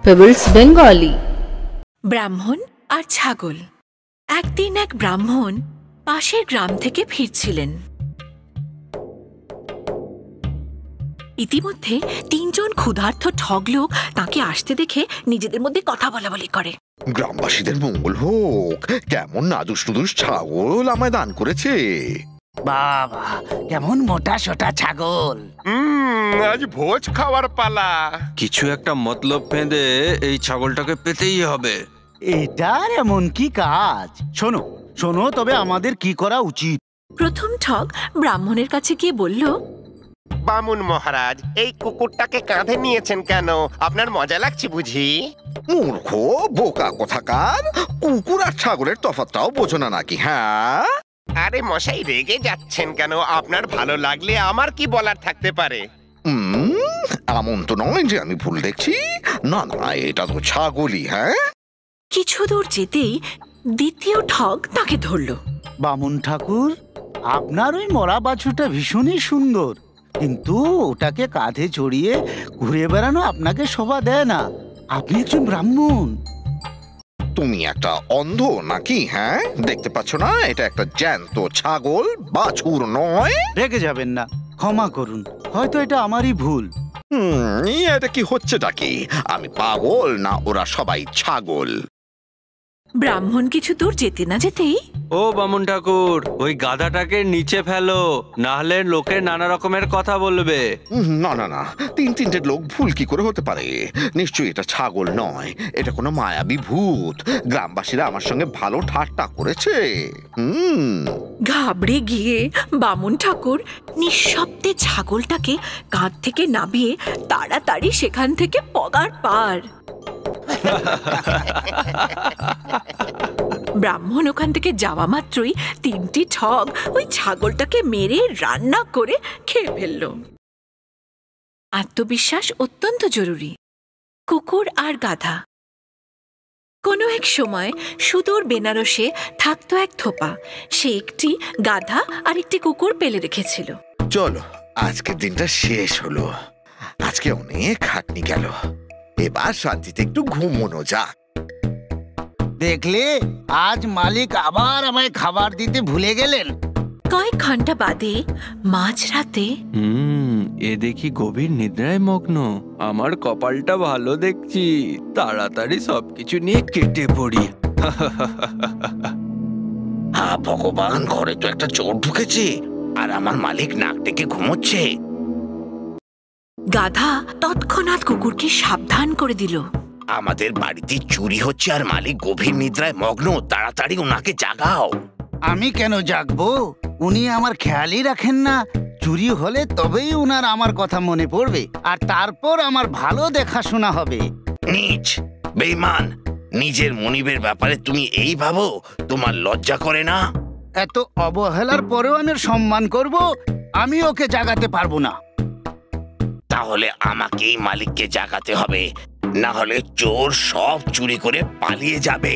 Pebbles Bengali। ব্রাহ্মণ আর ছাগল। একদিন এক ব্রাহ্মণ পাশের গ্রাম থেকে ফিরছিলেন। ইতিমধ্যে তিনজন ক্ষুধার্ত ঠগ লোক তাকে আসতে দেখে নিজেদের মধ্যে কথা বলাবলি করে। গ্রামবাসীদের মঙ্গল হোক, কেমন নাদুস নুদুস ছাগল আমায় দান করেছে। বাবা, কেমন মোটা সোটা ছাগল। আজ ভোজ খাওয়ার পালা। কিছু একটা মতলব বেঁধে এই ছাগলটাকে পেতেই হবে। এটার এমন কি কাজ? শোনো শোনো, তবে আমাদের কি করা উচিত? প্রথম ঠগ ব্রাহ্মণের কাছে গিয়ে বলল, বামুন মহারাজ, এই কুকুরটাকে কাঁধে নিয়েছেন কেন? আপনার মজা লাগছে বুঝি? মূর্খ বোকা কোথাকার, কুকুর আর ছাগলের তফাৎটাও বোঝো না নাকি? হ্যাঁ, আরে মশাই, রেগে যাচ্ছেন কেন? আপনার ভালো লাগলে আমার কি বলার থাকতে পারে? এমন তো নয় যে আমি ভুল দেখছি। না না, এটা তো ছাগলই। হ্যাঁ, কিছু দূর যেতেই দ্বিতীয় ঠগ তাকে ধরল। বামুন ঠাকুর, আপনার ওই মরা বাছুরটা ভীষণই সুন্দর, কিন্তু ওটাকে কাঁধে চড়িয়ে ঘুরে বেড়ানো আপনাকে শোভা দেয় না। আপনি একজন ব্রাহ্মণ। তুমি একটা অন্ধ নাকি? হ্যাঁ, দেখতে পাচ্ছ না এটা একটা জ্যান্ত ছাগল, বাছুর নয়। রেগে যাবেন না, ক্ষমা করুন, হয়তো এটা আমারই ভুল। এটা কি হচ্ছেটা কি? আমি পাগল না ওরা সবাই ছাগল? ব্রাহ্মণ কিছু দূর যেতে না যেতেই, ও বামুন ঠাকুর, ওই গাধাটাকে নিচে ফেলো, না হলে লোকে নানা রকমের কথা বলবে। না না না, তিনটে লোক ভুল কি করে হতে পারে? নিশ্চয়ই এটা ছাগল নয়, এটা কোনো মায়াবী ভূত। গ্রামবাসীরা আমার সঙ্গে ভালো ঠাট্টা করেছে। ঘাবড়ে গিয়ে বামুন ঠাকুর নিঃশব্দে ছাগলটাকে কাঁধ থেকে নামিয়ে তাড়াতাড়ি সেখান থেকে পগার পার। ব্রাহ্মণ ওখান থেকে যাওয়া মাত্রই তিনটি ঠগ ওই ছাগলটাকে মেরে রান্না করে খেয়ে ফেলল। আত্মবিশ্বাস অত্যন্ত জরুরি। কুকুর আর গাধা। কোনো এক সময় সুদূর বেনারসে থাকতো এক থোপা। সে একটি গাধা আর একটি কুকুর পেলে রেখেছিল। চলো, আজকের দিনটা শেষ হলো। আজকে অনেক খাটনি গেল, এবার শান্তিতে একটু ঘুমোনো যাক। দেখলে, আজ মালিক আবার আমায় খাবার দিতে ভুলে গেলেন। কয়েক ঘন্টা বাদে মাঝরাতে এ দেখি গভীর নিদ্রায় মগ্ন। আমার কপালটা ভালো দেখছি, তাড়াতাড়ি সবকিছু নিয়ে কেটে পড়ি। ভগবান, ঘরে তো একটা চোর ঢুকেছে আর আমার মালিক নাক ডেকে ঘুমোচ্ছে। গাধা তৎক্ষণাৎ কুকুরকে সাবধান করে দিল। আমাদের বাড়িতে চুরি হচ্ছে আর মালিক গভীর নিদ্রায় মগ্ন, তাড়াতাড়ি ওনাকে জাগাও। আমি কেন জাগবো? উনি আমার খেয়ালই রাখেন না। চুরি হলে তবেই উনার আমার কথা মনে পড়বে, আর তারপর আমার ভালো দেখাশোনা হবে। নীচ, বেঈমান, নিজের মনিবের ব্যাপারে তুমি এই ভাবো? তোমার লজ্জা করে না? এত অবহেলার পরেও আমি সম্মান করব? আমি ওকে জাগাতে পারবো না। তাহলে আমাকেই মালিককে জাগাতে হবে, না হলে চোর সব চুরি করে পালিয়ে যাবে।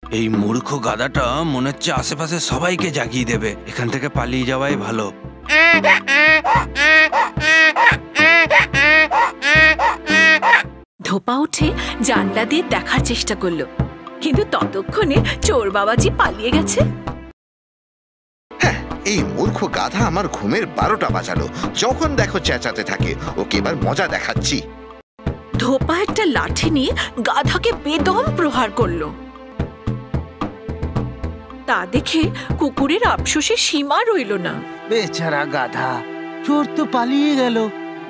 এই মূর্খ গাধাটা মনে হচ্ছে আশেপাশে সবাইকে জাগিয়ে দেবে। এখান থেকে পালিয়ে যাওয়াই ভালো। ধোপা উঠে জানলা দিয়ে দেখার চেষ্টা করলো, কিন্তু ততক্ষণে চোর বাবাজি পালিয়ে গেছে। হ্যাঁ, এই মূর্খ গাধা আমার ঘুমের 12টা বাজালো। যখন দেখো চেঁচাতে থাকে, ওকে এবার মজা দেখাচ্ছি। ধোপা একটা লাঠি নিয়ে গাধাকে বেদম প্রহার করলো। তা দেখে কুকুরের আফসোসের সীমা রইল না। বেচারা গাধা, চোর তো পালিয়ে গেল,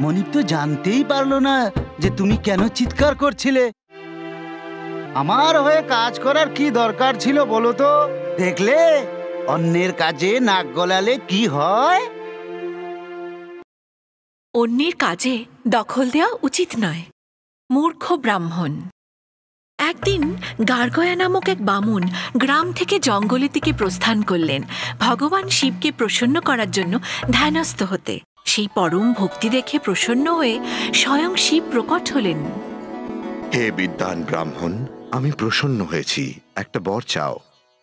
মনিব তো জানতেই পারলো না যে তুমি কেন চিৎকার করছিলে। আমার হয়ে কাজ করার কি দরকার ছিল বলো তো? দেখলে, অন্যের কাজে নাক গলালে কি হয়? অন্যের কাজে দখল দেওয়া উচিত নয়। মূর্খ ব্রাহ্মণ। একদিন গার্গয়া নামক এক বামুন গ্রাম থেকে জঙ্গলের দিকে প্রস্থান করলেন ভগবান শিবকে প্রসন্ন করার জন্য ধ্যানস্থ হতে। সেই পরম ভক্তি দেখে প্রসন্ন হয়ে স্বয়ং শিব প্রকট হলেন। হে বিদ্বান ব্রাহ্মণ, আমি প্রসন্ন হয়েছি, একটা বর চাও।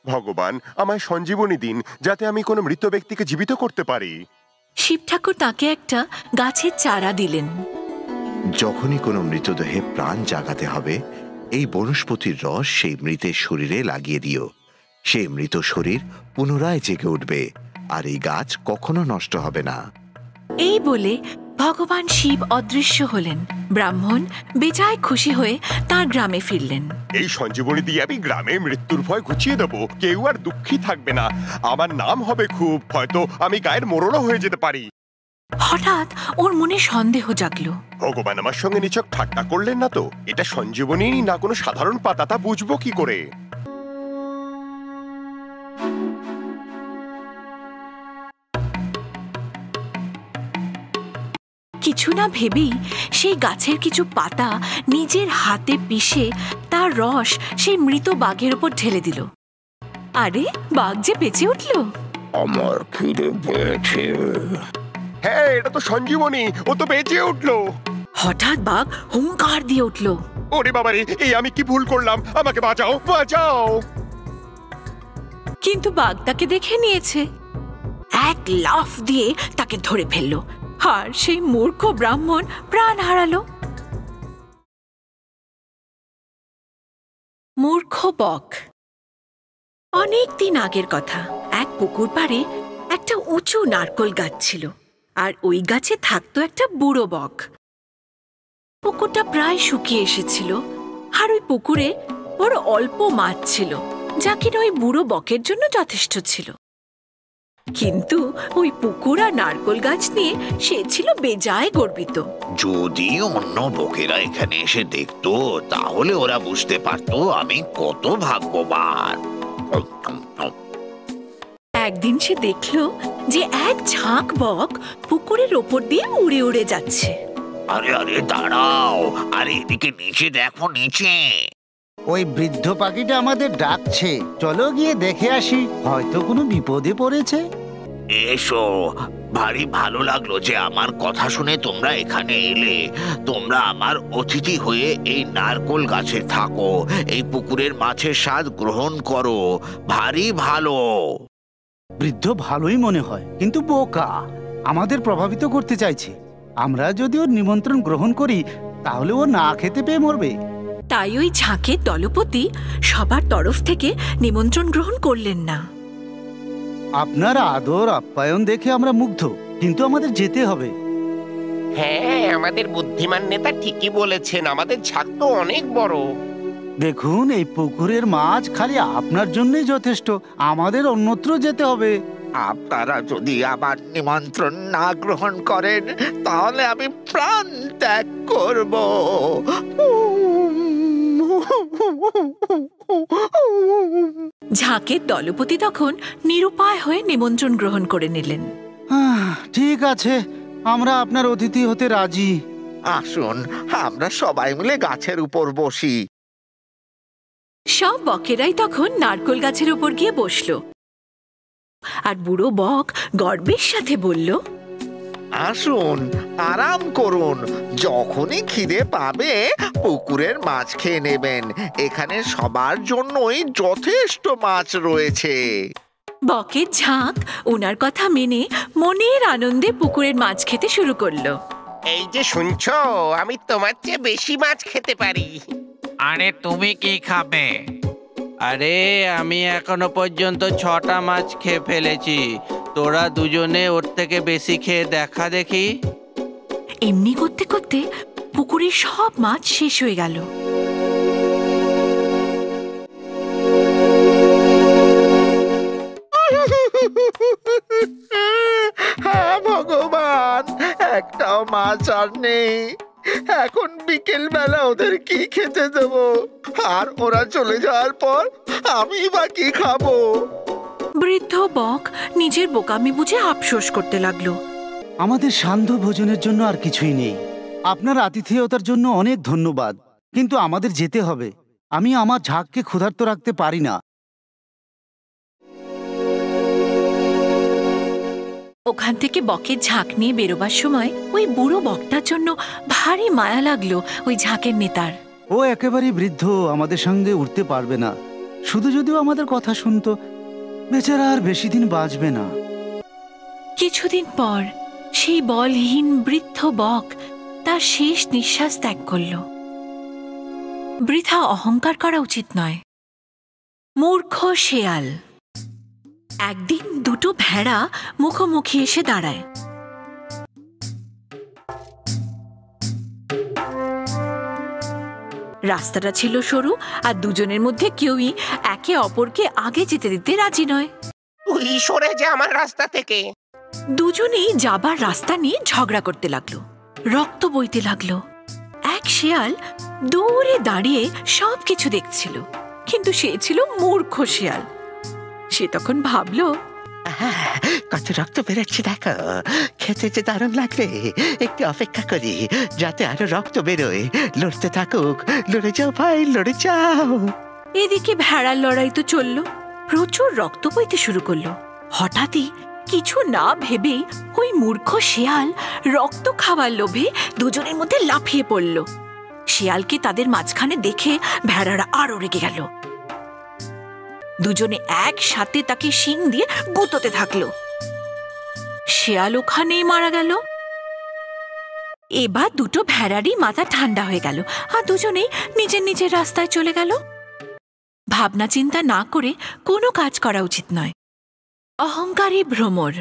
ভগবান, আমায় সঞ্জীবনী দিন, যাতে আমি কোনো মৃত ব্যক্তিকে জীবিত করতে পারি। শিব ঠাকুর তাকে একটা গাছের চারা দিলেন। যখনই কোনো মৃতদেহে প্রাণ জাগাতে হবে, এই বনস্পতির রস সেই মৃতের শরীরে লাগিয়ে দিও। সেই মৃত শরীর পুনরায় জেগে উঠবে, আর এই গাছ কখনো নষ্ট হবে না। এই বলে ভগবান শিব অদৃশ্য হলেন। ব্রাহ্মণ বেজায় খুশি হয়ে তার গ্রামে ফিরলেন। এই সঞ্জীবনী দিয়ে আমি গ্রামে মৃত্যুর ভয় ঘুচিয়ে দেবো, কেউ আর দুঃখী থাকবে না। আমার নাম হবে খুব, হয়তো আমি গায়ের মোড়লও হয়ে যেতে পারি। হঠাৎ ওর মনে সন্দেহ জাগলো। ভগবান আমার সঙ্গে নিছক ঠাট্টা করলেন না তো? এটা সঞ্জীবনী না কোনো সাধারণ পাতা, তা বুঝবো কি করে? কিছু না ভেবেই সেই গাছের কিছু পাতা নিজের হাতে পিষে তার রস সেই মৃত বাঘের উপর ঢেলে দিল। আরে, বাঘ যে বেঁচে উঠল। আমার খিদে পেয়েছে। হ্যাঁ, এটা তো সঞ্জীবনী, ও তো বেঁচে উঠলো। হঠাৎ বাঘ হুঙ্কার দিয়ে উঠল। ওরে বাবারে, এই আমি কি ভুল করলাম? আমাকে বাঁচাও, বাঁচাও। কিন্তু বাঘ তাকে দেখে নিয়েছে। এক লাফ দিয়ে তাকে ধরে ফেলল, আর সেই মূর্খ ব্রাহ্মণ প্রাণ হারালো। মূর্খ বক। অনেক দিন আগের কথা। এক পুকুর পাড়ে একটা উঁচু নারকোল গাছ ছিল, আর ওই গাছে থাকতো একটা বুড়ো বক। পুকুরটা প্রায় শুকিয়ে এসেছিল, আর ওই পুকুরে বড় অল্প মাছ ছিল, যা কিনা ওই বুড়ো বকের জন্য যথেষ্ট ছিল। কিন্তু ওই পুকুর আর নারকোল গাছ নিয়ে সে ছিল বেজায় গর্বিত। যদি অন্য বকেরা এখানে এসে দেখতো, তাহলে ওরা বুঝতে পারতো আমি কত ভাগ্যবান। একদিন সে দেখল যে এক ঝাঁক বক পুকুরের ওপর দিয়ে উড়ে উড়ে যাচ্ছে। আরে আরে দাঁড়াও, আরে এদিকে নিচে দেখো, নিচে। ওই বৃদ্ধ পাখিটা আমাদের ডাকছে, চলো গিয়ে দেখে আসি, হয়তো কোনো বিপদে পড়েছে। এসো, ভারী ভালো লাগলো যে আমার কথা শুনে তোমরা এখানে এলে। তোমরা আমার অতিথি হয়ে এই নারকোল গাছে থাকো, এই পুকুরের মাছের স্বাদ গ্রহণ করো। ভারী ভালো। বৃদ্ধ ভালোই মনে হয়, কিন্তু বোকা, আমাদের প্রভাবিত করতে চাইছে। আমরা যদি ওর নিমন্ত্রণ গ্রহণ করি, তাহলে ও না খেতে পেয়ে মরবে। তাই ওই ঝাঁকের দলপতি সবার তরফ থেকে নিমন্ত্রণ গ্রহণ করলেন না। আপনার আদর আপ্যায়ন দেখে আমরা মুগ্ধ, কিন্তু আমাদের যেতে হবে। হ্যাঁ, আমাদের বুদ্ধিমান নেতা ঠিকই বলেছেন, আমাদের ঝাঁক তো অনেক বড়। দেখুন, এই পুকুরের মাছ খালি আপনার জন্যই যথেষ্ট, আমাদের অন্যত্র যেতে হবে। আপনারা যদি আমার নিমন্ত্রণ না গ্রহণ করেন, তাহলে আমি প্রাণ ত্যাগ করব। ঝাঁকের দলপতি তখন নিরুপায় হয়ে নিমন্ত্রণ গ্রহণ করে নিলেন। ঠিক আছে, আমরা আপনার অতিথি হতে রাজি। আসুন, আমরা সবাই মিলে গাছের উপর বসি। সব বকেরাই তখন নারকোল গাছের উপর গিয়ে বসল, আর বুড়ো বক গর্বের সাথে বলল, আসুন, আরাম করুন। যখনই খিদে পাবে, পুকুরের মাছ খেয়ে নেবেন। এখানে সবার জন্যই যথেষ্ট মাছ রয়েছে। বকের ঝাঁক ওনার কথা মেনে মনের আনন্দে পুকুরের মাছ খেতে শুরু করলো। এই যে শুনছো, আমি তোমার চেয়ে বেশি মাছ খেতে পারি। আরে তুমি কি খাবে? আরে আমি এখনো পর্যন্ত 6টা মাছ খেয়ে ফেলেছি, তোরা দুজনে ওর থেকে বেশি খেয়ে দেখা দেখি। এমনি করতে করতে পুকুরের সব মাছ শেষ হয়ে গেল। হ্যাঁ ভগবান, একটাও মাছ আর নেই। এখন বিকেল বেলা ওদের কি খেতে দেব? আর ওরা চলে যাওয়ার পর আমি বা কি খাবো? বৃদ্ধ বক নিজের বোকামি বুঝে আফসোস করতে লাগলো। আমাদের সান্ধ্য ভোজনের জন্য আর কিছুই নেই। আপনার আতিথেয়তার জন্য অনেক ধন্যবাদ, কিন্তু আমাদের যেতে হবে। আমি আমার ঝাঁককে ক্ষুধার্ত রাখতে পারি না। ওখান থেকে বকের ঝাঁক নিয়ে বেরোবার সময় ওই বুড়ো বকটার জন্য ভারী মায়া লাগলো ওই ঝাঁকের নেতার। ও একেবারেই বৃদ্ধ, আমাদের সঙ্গে উঠতে পারবে না। শুধু যদিও আমাদের কথা শুনতো, বেচারা আর বেশি দিন বাঁচবে না। কিছুদিন পর সেই বলহীন বৃদ্ধ বক তার শেষ নিঃশ্বাস ত্যাগ করল। বৃথা অহংকার করা উচিত নয়। মূর্খ শেয়াল। একদিন দুটো ভেড়া মুখোমুখি এসে দাঁড়ায়। রাস্তাটা ছিল সরু, আর দুজনের মধ্যে কেউই একে অপরকে আগে যেতে দিতে রাজি নয়। তুই সরে যা আমার রাস্তা থেকে। দুজনেই যাবার রাস্তা নিয়ে ঝগড়া করতে লাগলো। রক্ত বইতে লাগলো। এক শেয়াল দূরে দাঁড়িয়ে সবকিছু দেখছিল, কিন্তু সে ছিল মূর্খ শেয়াল। সে তখন ভাবলো, কত রক্ত বেরোচ্ছে দেখো, খেতে যে দারুণ লাগবে। একটু অপেক্ষা করি যাতে আরো রক্ত বেরোয়। লড়তে থাকুক, লড়ে যাও ভাই, লড়ে যাও। এদিকে ভেড়ার লড়াই তো চলল। প্রচুর রক্ত বইতে শুরু করলো। হঠাৎই কিছু না ভেবেই ওই মূর্খ শেয়াল রক্ত খাওয়ার লোভে দুজনের মধ্যে লাফিয়ে পড়ল। শিয়ালকে তাদের মাঝখানে দেখে ভেড়ারা আরো রেগে গেল। দুজনে একসাথে তাকে শিং দিয়ে গুঁতোতে থাকলো। শেয়াল ওখানেই মারা গেল। এবার দুটো ভেড়ারই মাথা ঠান্ডা হয়ে গেল, আর দুজনেই নিজের নিজের রাস্তায় চলে গেল। ভাবনা চিন্তা না করে কোনো কাজ করা উচিত নয়। অহংকারী ভ্রমর।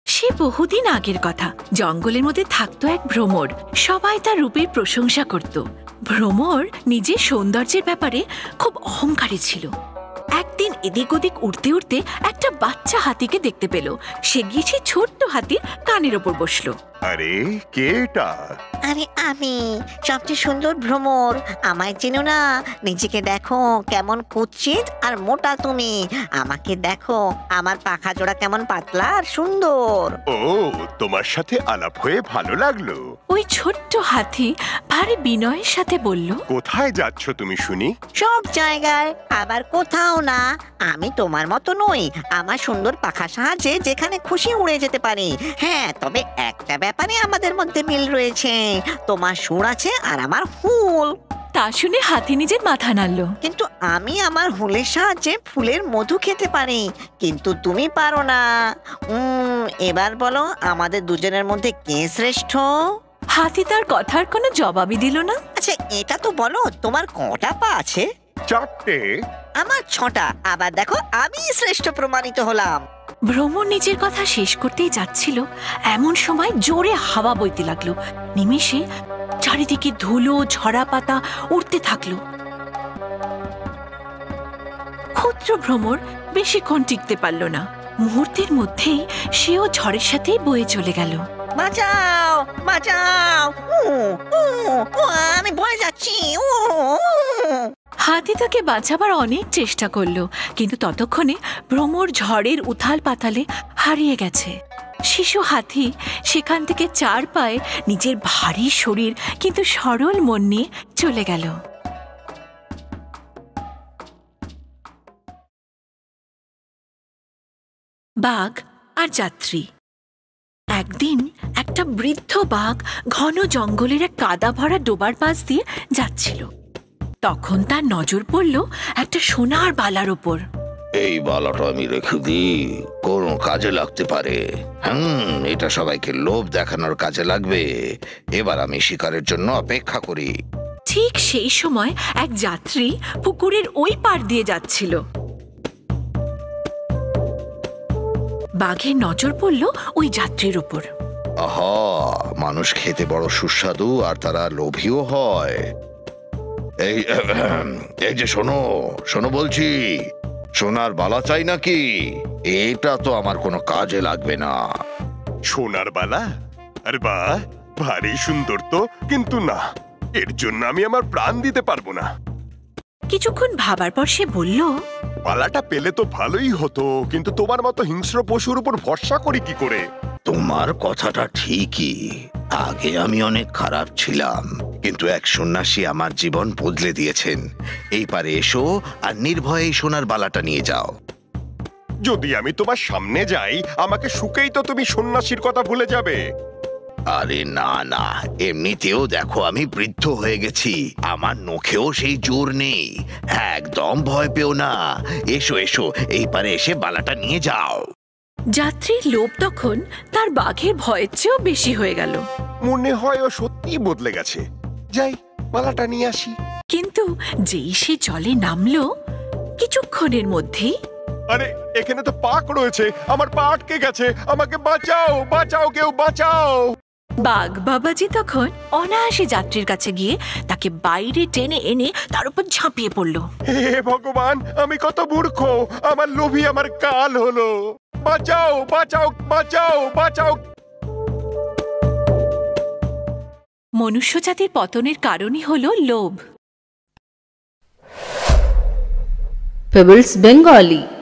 সে বহুদিন আগের কথা। জঙ্গলের মধ্যে থাকতো এক ভ্রমর। সবাই তার রূপের প্রশংসা করত। ভ্রমর নিজের সৌন্দর্যের ব্যাপারে খুব অহংকারী ছিল। একদিন এদিক ওদিক উড়তে উড়তে একটা বাচ্চা হাতিকে দেখতে পেল। সে গিয়ে সেই ছোট্ট হাতির কানের ওপর বসলো। আরে কে এটা? আরে আমি সবচেয়ে সুন্দর ভ্রমর। আমায় চেনো না? নিজেকে দেখো কেমন কুৎসিত আর মোটা তুমি। আমাকে দেখো, আমার পাখা জোড়া কেমন পাতলা আর সুন্দর। ও, তোমার সাথে আলাপ হয়ে ভালো লাগলো। ওই ছোট্ট হাতি ভারী বিনয়ের সাথে বলল, কোথায় যাচ্ছ তুমি শুনি? সব জায়গায়, আবার কোথাও না। আমি তোমার মতো নই। আমার সুন্দর পাখার সাহায্যে যেখানে খুশি উড়ে যেতে পারি। হ্যাঁ, তবে একটা ব্যাপারে আমাদের মধ্যে মিল রয়েছে। তোমার সুর আছে আর আমার হুল। তা শুনে হাতি নিজের মাথা নাড়ল। কিন্তু আমি আমার হুলের সাহায্যে ফুলের মধু খেতে পারি, কিন্তু তুমি পারো না। এবার বলো, আমাদের দুজনের মধ্যে কে শ্রেষ্ঠ? হাতি তার কথার কোনো জবাবই দিল না। আচ্ছা, এটা তো বলো, তোমার কটা পা আছে? 4টে। আমার 6টা। আবার দেখো, আমি শ্রেষ্ঠ প্রমাণিত হলাম। ভ্রমর নিজের কথা শেষ করতেই যাচ্ছিল, এমন সময় জোরে হাওয়া বইতে লাগলো। নিমেষে চারিদিকে ধুলো ঝরা পাতা উড়তে থাকলো। ক্ষুদ্র ভ্রমর বেশিক্ষণ টিকতে পারল না। মুহূর্তের মধ্যেই সেও ঝড়ের সাথেই বয়ে চলে গেল। বাঁচাও, বাঁচাও! আমি বয়ে যাচ্ছি। হাতি তাকে বাঁচাবার অনেক চেষ্টা করলো, কিন্তু ততক্ষণে ভ্রমর ঝড়ের উথাল পাতালে হারিয়ে গেছে। শিশু হাতি সেখান থেকে 4 পায়ে নিজের ভারী শরীর কিন্তু সরল মন নিয়ে চলে গেল। বাঘ আর যাত্রী। একদিন একটা বৃদ্ধ বাঘ ঘন জঙ্গলের এক কাদা ভরা ডোবার পাশ দিয়ে যাচ্ছিল। তখন তার নজর পড়ল একটা সোনার বালার ওপর। এই বালাটা আমি রেখে দিই, কোন কাজে লাগতে পারে। এটা সবাইকে লোভ দেখানোর কাজে লাগবে। এবার আমি শিকারের জন্য অপেক্ষা করি। ঠিক সেই সময় এক যাত্রী পুকুরের ওই পাড় দিয়ে যাচ্ছিল। বাঘের নজর পড়ল ওই যাত্রীর উপর। আহা, মানুষ খেতে বড় সুস্বাদু আর তারা লোভীও হয়। এই যে শোনো শোনো বলছি, সোনার বালা চাই নাকি? এটা তো আমার কোনো কাজে লাগবে না। সোনার বালা? আরে বাহ, ভারী সুন্দর তো, কিন্তু না, এর জন্য আমি আমার প্রাণ দিতে পারবো না। কিছুক্ষণ ভাবার পর সে বলল, বালাটা পেলে তো ভালোই হতো, কিন্তু তোমার মতো হিংস্র পশুর উপর ভরসা করি কি করে? তোমার কথাটা ঠিকই। আগে আমি অনেক খারাপ ছিলাম, কিন্তু এক সন্ন্যাসী আমার জীবন বদলে দিয়েছেন। এই পারে এসো আর নির্ভয়ে সোনার বালাটা নিয়ে যাও। যদি আমি তোমার সামনে যাই, আমাকে শুকেই তো তুমি সন্ন্যাসীর কথা ভুলে যাবে। আরে না না, এমনিতেও দেখো আমি বৃদ্ধ হয়ে গেছি, আমার নখেও সেই জোর নেই। একদম ভয় পেও না। এসো এসো, এই পারে এসে বালাটা নিয়ে যাও। যাত্রীর লোভ তখন তার বাঘের ভয়ের চেয়েও বেশি হয়ে গেল। মনে হয় ও সত্যি বদলে গেছে। যাই, মালাটা নিয়ে আসি। কিন্তু যেই সে জলে নামলো, কিছুক্ষণের মধ্যেই আরে, এখানে তো পাক রয়েছে, আমার পা আটকে গেছে। আমাকে বাঁচাও, বাঁচাও, কেউ বাঁচাও। বাঘ বাবাজি তখন অনায়াসে যাত্রীর কাছে গিয়ে তাকে বাইরে টেনে এনে তার উপর ঝাঁপিয়ে পড়ল। হে ভগবান, আমি কত মূর্খ! আমার লোভী আমার কাল হলো। বাঁচাও, বাঁচাও, বাঁচাও, বাঁচাও। মনুষ্য জাতির পতনের কারণই হলো লোভ। Pebbles Bengali